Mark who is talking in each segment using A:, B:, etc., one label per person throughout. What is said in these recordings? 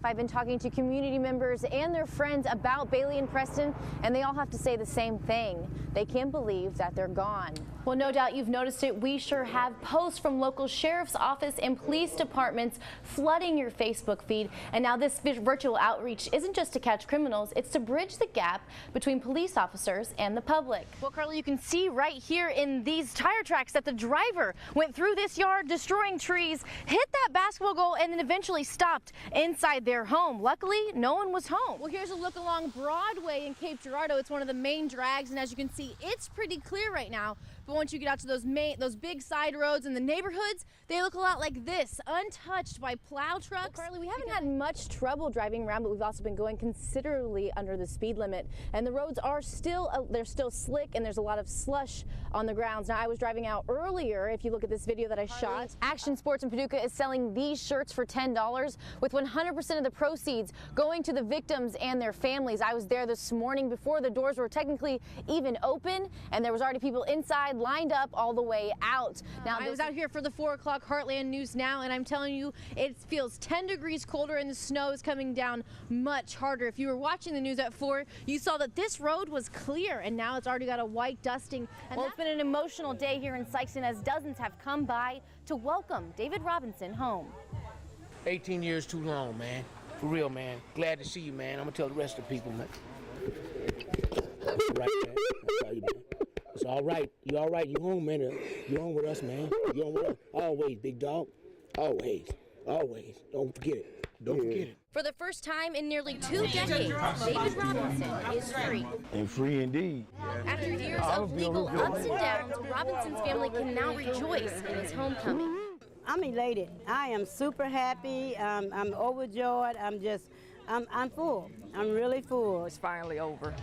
A: I've been talking to community members and their friends about Bailey and Preston, and they all have to say the same thing. They can't believe that they're gone. Well, no doubt you've noticed it. We sure have. Posts from local sheriff's office and police departments flooding your Facebook feed. And now this virtual outreach isn't just to catch criminals, it's to bridge the gap between police officers and the public. Well, Carly, you can see right here in these tire tracks that the driver went through this yard, destroying trees, hit that basketball goal, and then eventually stopped inside their home. Luckily, no one was home. Well, here's a look along Broadway in Cape Girardeau. It's one of the main drags, and as you can see, it's pretty clear right now. But once you get out to those big side roads in the neighborhoods, they look a lot like this, untouched by plow trucks. Well, Carly, we haven't had much trouble driving around, but we've also been going considerably under the speed limit. And the roads are still, they're still slick, and there's a lot of slush on the grounds. Now, I was driving out earlier, if you look at this video that I shot. Action Sports in Paducah is selling these shirts for $10, with 100% of the proceeds going to the victims and their families. I was there this morning before the doors were technically even open, and there was already people inside lined up all the way out. Now, I was out here for the 4 o'clock Heartland News Now, and I'm telling you, it feels 10 degrees colder and the snow is coming down much harder. If you were watching the news at 4, you saw that this road was clear, and now it's already got a white dusting. And well, it's been an emotional day here in Sikeston as dozens have come by to welcome David Robinson home.
B: 18 years too long, man. For real, man. Glad to see you, man. I'm gonna tell the rest of the people, man. That's all right, man. I'll tell you, man. It's all right. You all right? You home, man. You home with us, man. You home with us. Always, big dog. Always. Always. Don't forget it. Don't forget it.
A: For the first time in nearly 2 decades, David Robinson is free.
C: And free indeed.
A: After years of legal ups and downs, Robinson's family can now rejoice in his homecoming.
D: I'm elated. I am super happy. I'm overjoyed. I'm full. I'm really full.
E: It's finally over.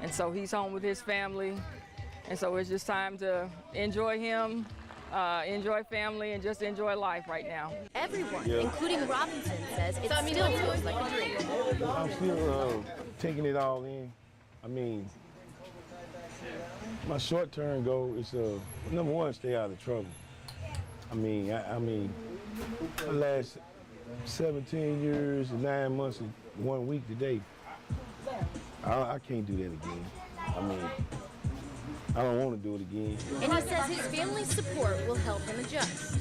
E: And so he's home with his family. And so it's just time to enjoy him, enjoy family, and just enjoy life right now.
A: Everyone, including Robinson, says it still feels like a dream.
C: I'm still taking it all in. I mean, my short-term goal is number one, stay out of trouble. I mean, the last 17 years and 9 months and 1 week today, I can't do that again. I mean, I don't want to do it again.
A: And he says his family's support will help him adjust.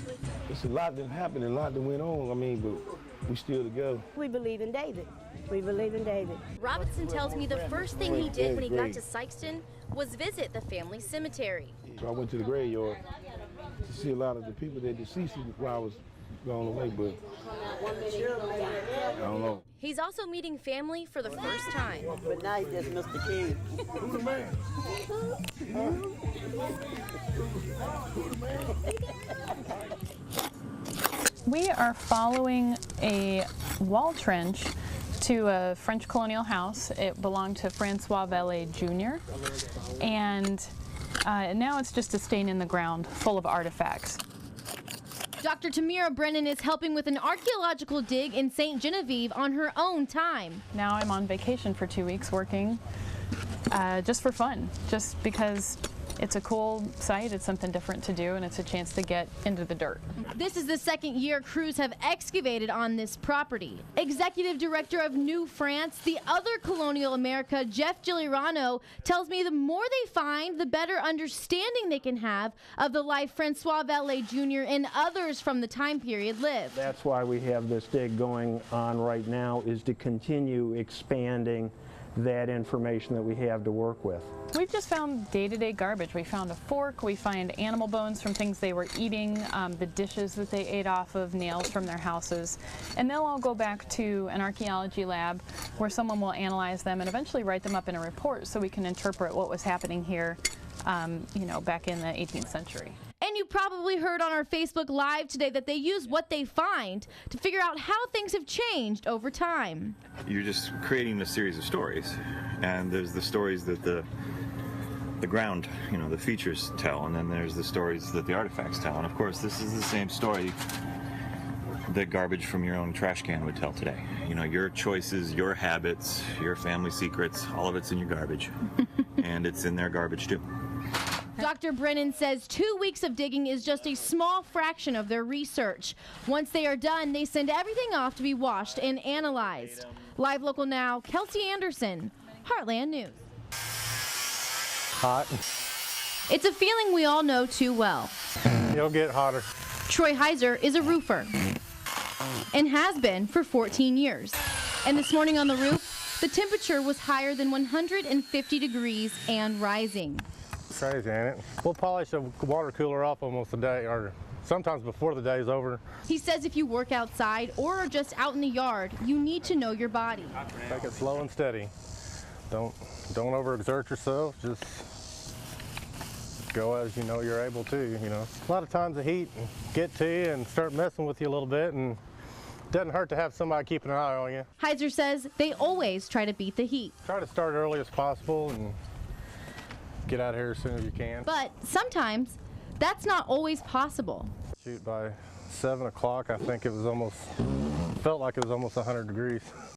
C: It's a lot that happened and a lot that went on, I mean, but we still together.
D: We believe in David. We believe in David.
A: Robinson tells me the first thing he did when he got to Sikeston was visit the family cemetery.
C: So I went to the graveyard to see a lot of the people that deceased while I was gone away, but I don't know.
A: He's also meeting family for the first time.
D: Good night, this Mr. King.
C: Who's the man?
F: We are following a wall trench to a French colonial house. It belonged to Francois Valet Jr. And now it's just a stain in the ground full of artifacts.
A: Dr. Tamira Brennan is helping with an archaeological dig in St. Genevieve on her own time.
F: Now I'm on vacation for 2 weeks working just for fun, just because it's a cool site, it's something different to do, and it's a chance to get into the dirt.
A: This is the second year crews have excavated on this property. Executive Director of New France, the other colonial America, Jeff Giuliano, tells me the more they find, the better understanding they can have of the life Francois Valet Jr. and others from the time period lived.
G: That's why we have this dig going on right now, is to continue expanding that information that we have to work with.
F: We've just found day-to-day garbage. We found a fork, we find animal bones from things they were eating, the dishes that they ate off of, nails from their houses, and they'll all go back to an archaeology lab where someone will analyze them and eventually write them up in a report so we can interpret what was happening here, you know, back in the 18th century.
A: And you probably heard on our Facebook Live today that they use what they find to figure out how things have changed over time.
H: You're just creating a series of stories, and there's the stories that the ground, you know, the features tell, and then there's the stories that the artifacts tell. And of course, this is the same story that garbage from your own trash can would tell today. You know, your choices, your habits, your family secrets, all of it's in your garbage, and it's in their garbage too.
A: Dr. Brennan says 2 weeks of digging is just a small fraction of their research. Once they are done, they send everything off to be washed and analyzed. Live Local Now, Kelsey Anderson, Heartland News.
I: Hot.
A: It's a feeling we all know too well.
I: It'll get hotter.
A: Troy Heiser is a roofer and has been for 14 years. And this morning on the roof, the temperature was higher than 150 degrees and rising.
I: Crazy, ain't it? We'll polish the water cooler off almost a day, or sometimes before the day is over.
A: He says if you work outside or are just out in the yard, you need to know your body.
I: Take it slow and steady. Don't overexert yourself. Just go as you know you're able to, you know. A lot of times the heat can get to you and start messing with you a little bit, and it doesn't hurt to have somebody keeping an eye on you.
A: Heiser says they always try to beat the heat.
I: Try to start early as possible and get out of here as soon as you can.
A: But sometimes that's not always possible.
I: Shoot, by 7 o'clock, I think it was felt like it was almost 100 degrees.